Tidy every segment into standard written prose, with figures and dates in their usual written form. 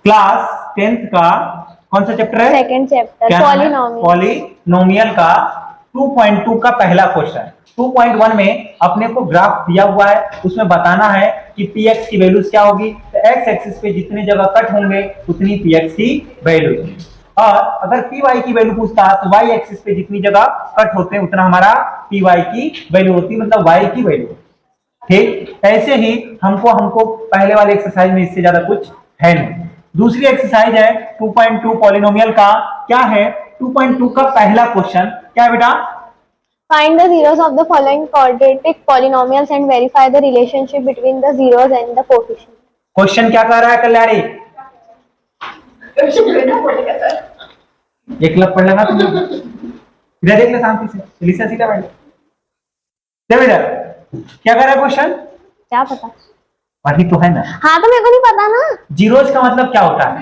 Class 10th का कौन सा चैप्टर है? सेकंड चैप्टर पॉलिनोमियल का 2.2 का पहला क्वेश्चन। 2.1 में अपने को ग्राफ दिया हुआ है, उसमें बताना है कि px की वैल्यूज क्या होगी। तो x एक्सिस पे जितनी जगह कट होंगे उतनी px की वैल्यू होगी, और अगर py की वैल्यू पूछता है तो y एक्सिस पे जितनी जगह कट होते हैं उतना हमारा py की वैल्यू होती है, मतलब y की वैल्यू। ठीक, ऐसे ही हमको पहले वाले एक्सरसाइज में इससे ज्यादा कुछ है नहीं। दूसरी एक्सरसाइज है 2.2 पॉलिनोमियल का। क्या है 2.2 का पहला क्वेश्चन? क्या है बेटा? Find the zeros of the following quadratic polynomials and verify the relationship between the zeros and the coefficient. Question क्या कर रहा है कल्याणी? एक लग पढ़ लेना तुम। इधर देख ले शांति से, लिसा सीधा बैठ। देख इधर, क्या कर रहा है क्वेश्चन? क्या पता, वही तो है ना। हाँ तो मेरे को नहीं पता ना। जीरोज का मतलब क्या होता है?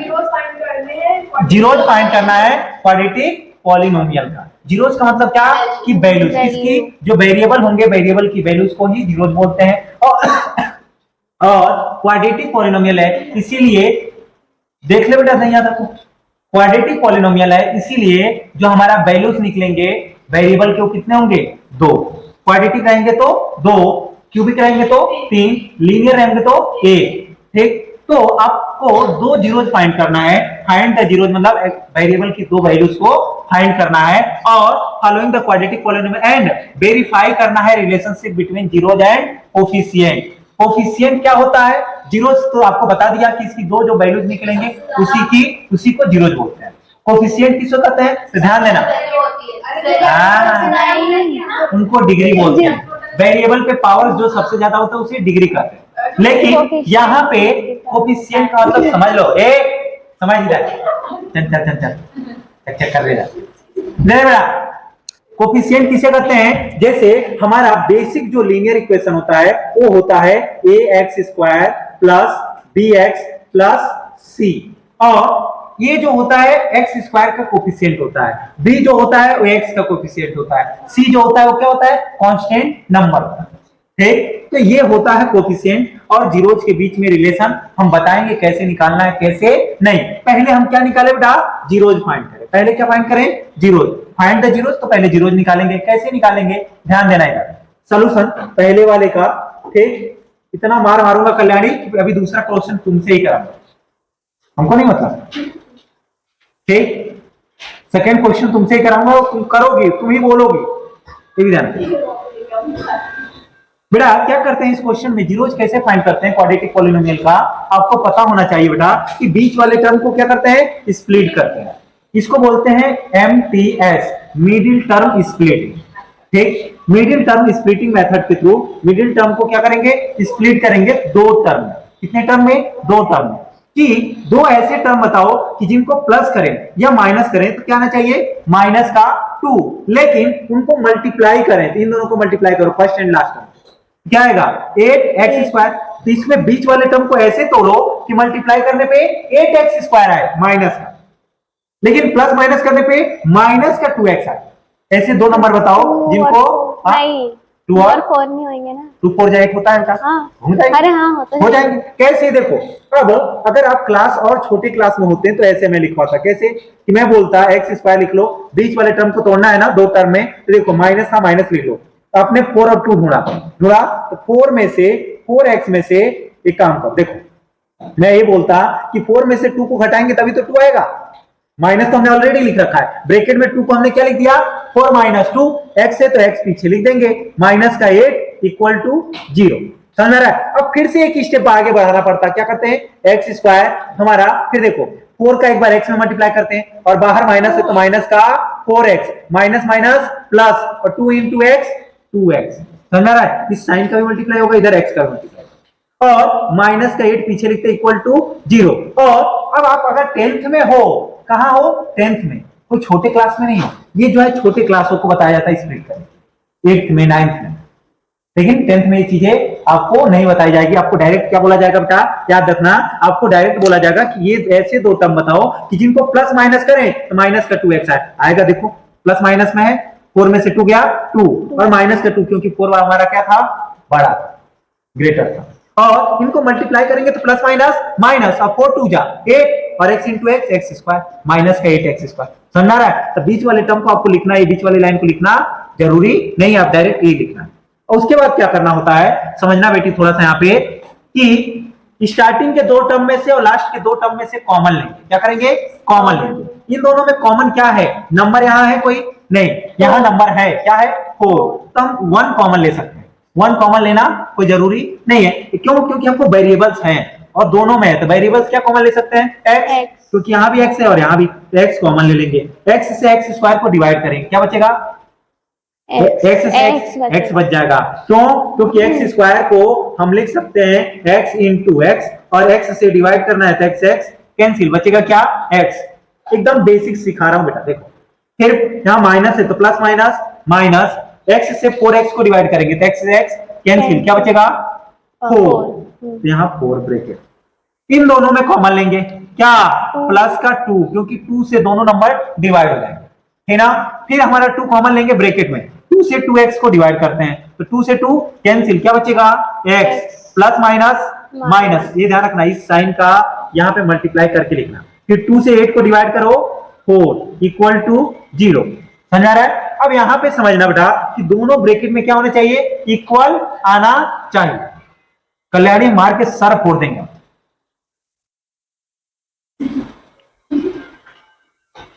जीरोज फाइंड करना है क्वाड्रेटिक पॉलिनोमियल का। जीरोज का मतलब क्या? कि वैल्यूज, किसकी? जो वेरिएबल होंगे, वेरिएबल की वैल्यूज को ही जीरोज बोलते हैं। और क्वाड्रेटिक पॉलिनोमियल है इसीलिए, देख ले बेटा, नहीं आता तो क्वाड्रेटिक पॉलिनोमियल है इसीलिए जो हमारा वैल्यूज निकलेंगे वेरिएबल के वो कितने होंगे? 2। क्वाड्रेटिक रहेंगे तो 2, क्यूबिक रहेंगे तो 3, लीनियर रहेंगे तो 1। ठीक, तो आपको दो जीरोज फाइंड करना है। फाइंड द जीरोज मतलब वेरिएबल की दो वैल्यूज को फाइंड करना है, और following the quadratic polynomial and verify करना है relationship between zeros and coefficient. Coefficient क्या होता है? जीरोज तो आपको बता दिया कि इसकी दो जो वैल्यूज निकलेंगे उसी को जीरोज बोलते हैं। कोफिशिएंट किसको कहते हैं? तो ध्यान देना, उनको डिग्री बोलते हैं। वेरिएबल पे पावर जो सबसे ज्यादा होता है उसे डिग्री कहते हैं। लेकिन यहाँ पे कोफिशिएंट का मतलब समझ लो, समझ चल कर ले। कोफिशिएंट किसे कहते हैं? जैसे हमारा बेसिक जो लीनियर इक्वेशन होता है वो होता है ax² plus bx plus c, और ये जो होता है x² का कोफिशिएंट होता है, b जो होता है वो x का कोफिशिएंट होता है, c जो होता है वो क्या होता है? Constant number. ठीक, तो ये होता है कोफिशिएंट और जीरोज के बीच में रिलेशन। हम बताएंगे कैसे निकालना है कैसे नहीं। पहले हम क्या निकाले बेटा? जीरोज फाइंड करें। पहले क्या फाइंड करें? जीरोज। फाइंड द जीरोज, तो पहले जीरोज निकालेंगे। कैसे निकालेंगे ध्यान देना इधर। सॉल्यूशन पहले वाले का। ठीक, इतना मार मारूंगा कल्याणी, अभी दूसरा क्वेश्चन तुमसे ही कराऊंगा, हमको नहीं मतलब। ठीक, सेकेंड क्वेश्चन तुमसे ही कराऊंगा, तुम करोगे, तुम ही बोलोगे, ये भी ध्यान बेटा। क्या करते हैं इस क्वेश्चन में? जीरोज कैसे फाइंड करते हैं क्वाड्रेटिक पॉलिनोमियल का? आपको पता होना चाहिए बेटा कि बीच वाले टर्म को क्या करते हैं? स्प्लिट करते हैं। इसको बोलते हैं MTS, मिडिल टर्म स्प्लिटिंग। ठीक, मिडिल टर्म स्प्लिटिंग मेथड के थ्रू मिडिल टर्म को क्या करेंगे? स्प्लिट करेंगे दो टर्म में। कितने टर्म में? दो टर्म में। कि दो ऐसे टर्म बताओ कि जिनको प्लस करें या माइनस करें तो क्या आना चाहिए? माइनस का 2, लेकिन उनको मल्टीप्लाई करें तो इन दोनों को मल्टीप्लाई करो, फर्स्ट एंड लास्ट टर्म, क्या आएगा? 8x²। तो इसमें बीच वाले टर्म को ऐसे तोड़ो कि मल्टीप्लाई करने पे 8x² आए माइनस का, लेकिन प्लस माइनस करने पे माइनस का 2x आए। ऐसे दो नंबर बताओ जिनको 2 और 4 नहीं होंगे ना? 2 4 जा 1 होता है बेटा। अरे हाँ होता है। हो जाएंगे। कैसे? देखो, अब अगर आप क्लास और छोटे क्लास में होते हैं तो ऐसे मैं लिखवाता। कैसे कि मैं बोलता x² लिख लो, बीच वाले टर्म को तोड़ना है ना दो टर्म में, तो देखो माइनस था माइनस लिख लो। आपने 4 और 2 ढूंढा तो 4 में से 4x में से एक काम कर, देखो मैं ये बोलता कि 4 में से 2 को घटाएंगे तभी तो 2 आएगा। माइनस तो हमने ऑलरेडी लिख रखा है, ब्रैकेट में 2 को हमने क्या लिख दिया? 4 माइनस 2, x है तो x पीछे लिख देंगे, माइनस का 8 इक्वल टू 0। समझ रहा है? अब फिर से एक स्टेप आगे बढ़ाना पड़ता। क्या करते हैं? x² हमारा, फिर देखो 4 का एक बार x में मल्टीप्लाई करते हैं और बाहर माइनस है तो माइनस का 4x, माइनस माइनस प्लस, और 2 इंटू x 2x। समझ रहा है? इस साइन का भी मल्टीप्लाई होगा, इधर x का भी मल्टीप्लाई, और माइनस का 8 पीछे लिखते इक्वल टू 0। और अब आप अगर 10th में हो, कहां हो? 10th में, कोई छोटे क्लास में नहीं हो। ये जो है छोटे क्लासों को बताया जाता है स्प्लिट करके, 8th में 9th में, लेकिन 10th में ये चीजें आपको नहीं बताई जाएगी। आपको डायरेक्ट क्या बोला जाएगा बेटा? याद रखना, आपको डायरेक्ट बोला जाएगा कि ये ऐसे दो टर्म बताओ कि जिनको प्लस माइनस करें तो माइनस का 2x आएगा। देखो प्लस माइनस में है, 4 में से 2 गया 2, और माइनस का 2 क्योंकि 4 हमारा क्या था? बड़ा था, ग्रेटर था। और इनको मल्टीप्लाई करेंगे तो प्लस माइनस माइनस, और 4 2 जा 8 और x into x x square minus का 8x स्क्वायर। समझ आ रहा है? तो बीच वाले टर्म को आपको लिखना है, बीच वाली लाइन को लिखना जरूरी नहीं, आप डायरेक्ट ये लिखना है। और उसके बाद क्या करना होता है समझना बेटी थोड़ा सा यहाँ पे, कि स्टार्टिंग के दो टर्म में से और लास्ट के दो टर्म में से कॉमन लेंगे। क्या करेंगे? कॉमन लेंगे। इन दोनों में कॉमन क्या है? नंबर यहाँ है कोई? नहीं, यहाँ नंबर है, क्या है? 4। तो हम 1 कॉमन ले सकते हैं। 1 कॉमन लेना कोई जरूरी नहीं है, क्यों? क्योंकि हमको वेरिएबल्स हैं और दोनों में है, तो वेरिएबल्स क्या कॉमन ले सकते हैं? x, क्योंकि यहाँ भी x है और यहाँ भी, तो x कॉमन ले लेंगे। x से x स्क्वायर को डिवाइड करेंगे, क्या बचेगा? x से x बच जाएगा। क्यों? क्योंकि x स्क्वायर को हम लिख सकते हैं x इंटू एक्स, और x से डिवाइड करना है तो x कैंसिल, बचेगा क्या? x। एकदम बेसिक सिखा रहा हूं बेटा, देखो। फिर यहाँ माइनस है तो प्लस माइनस माइनस, x से 4x को डिवाइड करेंगे तो x से x कैंसिल, क्या बचेगा? 4। तो यहाँ 4 ब्रैकेट। इन दोनों में कॉमन लेंगे, क्या? प्लस का 2, क्योंकि 2 से दोनों नंबर डिवाइड हो जाएंगे, है ना? फिर हमारा 2 कॉमन लेंगे ब्रैकेट में, 2 से 2x को डिवाइड करते हैं तो 2 से 2 कैंसिल, क्या बचेगा? x। प्लस माइनस माइनस, ये ध्यान रखना, इस साइन का यहाँ पे मल्टीप्लाई करके लिखना। फिर 2 से 8 को डिवाइड करो, 4 इक्वल टू 0। समझ आ रहा है? अब यहाँ पे समझना बेटा कि दोनों ब्रैकेट में क्या होना चाहिए? इक्वल आना चाहिए। कल्याणी मार के सर फोड़ देंगे।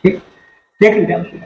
ठीक, देख लीजिए,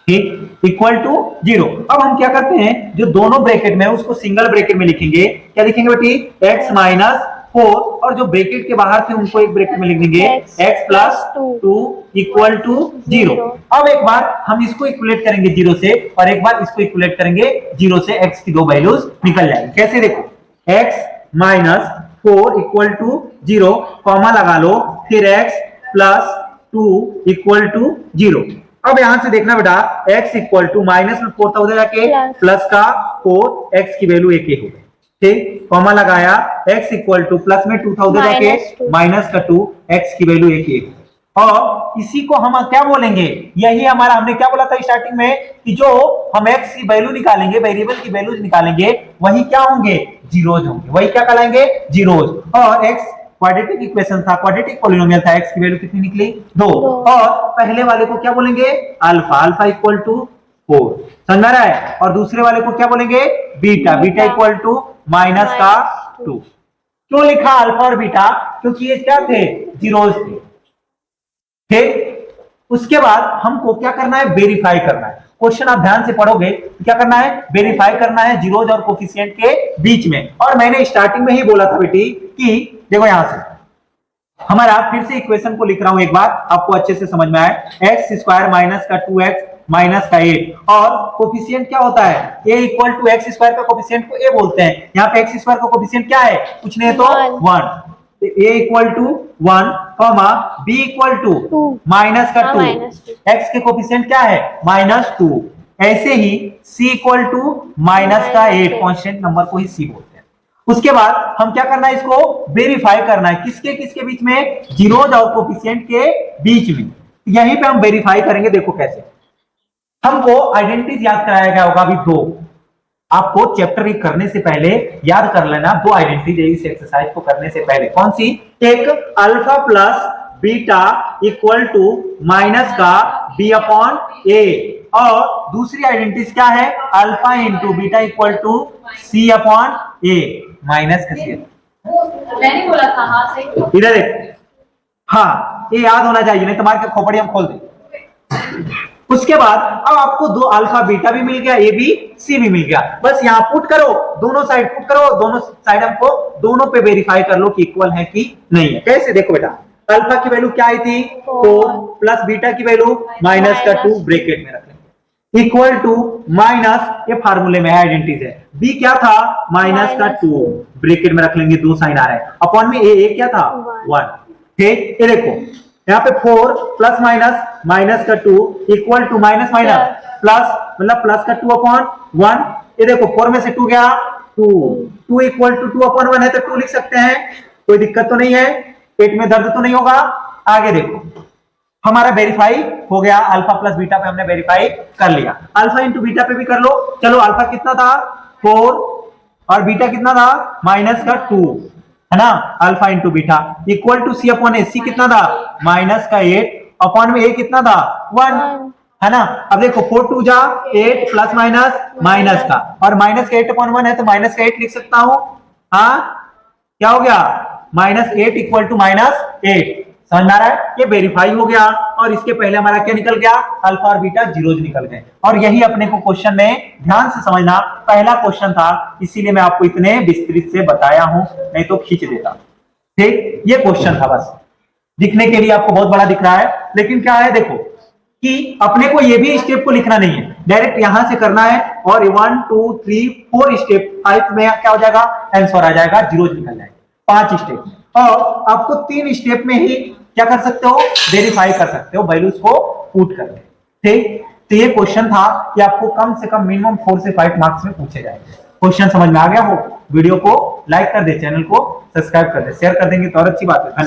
ठीक, इक्वल टू 0। अब हम क्या करते हैं, जो दोनों ब्रैकेट में है उसको सिंगल ब्रैकेट में लिखेंगे। क्या लिखेंगे बेटी? x माइनस 4, और जो ब्रैकेट के बाहर थे उनको एक ब्रैकेट में लिख देंगे x प्लस 2 इक्वल टू 0। अब एक बार हम इसको इक्वलेट करेंगे 0 से, और एक बार इसको इक्वलेट करेंगे 0 से, x की दो वैल्यूज निकल जाएंगी। कैसे? देखो, x minus 4 equal to 0, comma लगा लो, फिर x प्लस 2 इक्वल टू 0। अब यहां से देखना बेटा, x इक्वल टू माइनस में 4 था, उधर जाके प्लस का 4, x की वैल्यू 1 हो गई। ठीक, कॉमा लगाया, x इक्वल टू प्लस में 2 था, उधर जाके माइनस का 2, x की वैल्यू 1 हो गई। और इसी को हम क्या बोलेंगे? यही हमारा, हमने क्या बोला था स्टार्टिंग में, कि जो हम x की वैल्यू निकालेंगे, वेरिएबल की वैल्यूज निकालेंगे, वही क्या होंगे? जीरोज होंगे। वही क्या कहलाएंगे? जीरोज। और x क्वाड्रेटिक इक्वेशन था, क्वाड्रेटिक पॉलिनोमियल था, x की वैल्यू कितनी निकली? 2। और पहले वाले को क्या बोलेंगे? Alpha, alpha equal to 4। समझ आ रहा है? और दूसरे वाले को क्या बोलेंगे? Beta, beta equal to minus का 2। क्यों लिखा अल्फा और बीटा? क्योंकि ये क्या थे? जीरोज थे। ठीक, उसके बाद हमको क्या करना है? वेरीफाई करना है। क्वेश्चन आप ध्यान से पढ़ोगे, क्या करना है? वेरीफाई करना है जीरोज और कोफिशिएंट के बीच में। और मैंने स्टार्टिंग में ही बोला था बेटी कि देखो यहां से हमारा, फिर से इक्वेशन को लिख रहा हूं एक बार, आपको अच्छे से समझ में आए। एक्स स्क्वायर माइनस का 2x माइनस का 8, और कोफिशिएंट क्या होता है? a equal to x square का कोफिशिएंट को a बोलते हैं। यहाँ पे एक्स स्क्वायर का कोफिशिएंट क्या है? कुछ नहीं तो 1। a equal to 1, comma b equal to minus का 2, x के कोफिशिएंट क्या है? माइनस 2। ऐसे ही c इक्वल टू माइनस का 8, कांस्टेंट नंबर को ही c बोलते हैं। उसके बाद हम क्या करना है? इसको वेरीफाई करना है। किसके किसके बीच में? जीरोज और कोफिशिएंट के बीच में। यहीं पे हम वेरीफाई करेंगे। देखो कैसे, हमको आइडेंटिटीज याद कराया गया होगा अभी 2। आपको चैप्टर करने से पहले याद कर लेना 2 आइडेंटिटी इस एक्सरसाइज को करने से पहले। कौन सी? एक alpha plus beta equal to minus का b अपॉन a, और दूसरी आइडेंटिटी क्या है? Alpha into beta equal to c upon a minus का c। मैंने बोला था हाँ से, इधर देख, हाँ ये याद होना चाहिए, नहीं तो मार के खोपड़ी हम खोल दें। उसके बाद अब आपको 2 अल्फा बीटा भी मिल गया, ए बी सी भी मिल गया। बस यहां पुट करो, दोनों साइड पुट करो, दोनों साइड हमको दोनों पे वेरीफाई कर लो कि इक्वल है कि नहीं है। कैसे? देखो बेटा, अल्फा की वैल्यू क्या आई थी? 4, प्लस बीटा की वैल्यू माइनस का 2, ब्रैकेट में रख लेंगे, इक्वल टू माइनस, ये फार्मूले में आइडेंटिटीज है। बी क्या था? माइनस का 2, ब्रैकेट में रख लेंगे, 2 साइन आ रहा है, अपॉन में ए क्या था? 1। ठीक, ये देखो यहाँ पे 4 प्लस माइनस माइनस का 2 equal to minus minus plus, मतलब प्लस का 2 अपॉन 1। ये देखो 4 में से 2 गया 2, 2 इक्वल टू 2 अपॉन 1 है तो 2 लिख सकते हैं, कोई दिक्कत तो नहीं है, पेट में दर्द तो नहीं होगा। आगे देखो, हमारा वेरीफाई हो गया, अल्फा प्लस बीटा पे हमने वेरीफाई कर लिया। अल्फा इंटू बीटा पे भी कर लो। चलो अल्फा कितना था? 4 और बीटा कितना था माइनस का 2 है ना, alpha into beta equal to C upon A, C कितना था माइनस का 8 अपॉन में ए कितना था 1 है ना। अब देखो 4 2 जा 8 प्लस माइनस माइनस का, और माइनस का 8 अपॉन 1 है तो माइनस का 8 लिख सकता हूं। हाँ क्या हो गया माइनस 8 इक्वल टू माइनस 8, समझ में आ रहा है, ये वेरीफाई हो गया। और इसके पहले हमारा क्या निकल गया, अल्फा और बीटा जीरोज निकल गए। और यही अपने को क्वेश्चन में ध्यान से समझना पहला क्वेश्चन था, इसीलिए मैं आपको इतने विस्तृत से बताया हूं, नहीं तो खींच देता। ठीक, ये क्वेश्चन था, बस दिखने के लिए आपको बहुत बड़ा दिख रहा है, लेकिन क्या है देखो कि अपने को ये भी स्टेप को लिखना नहीं है, डायरेक्ट यहां से करना है और 1 2 3 4 स्टेप 5 में क्या हो जाएगा आंसर आ जाएगा, जीरोज निकल जाएगा 5 स्टेप। और आपको 3 स्टेप में ही क्या कर सकते हो, वेरीफाई कर सकते हो वैल्यूज को पुट करके। ठीक, तो ये क्वेश्चन था कि आपको कम से कम मिनिमम 4 से 5 मार्क्स में पूछे जाएंगे। क्वेश्चन समझ में आ गया हो, वीडियो को लाइक कर दे, चैनल को सब्सक्राइब कर दे, शेयर कर देंगे तो और अच्छी बात है।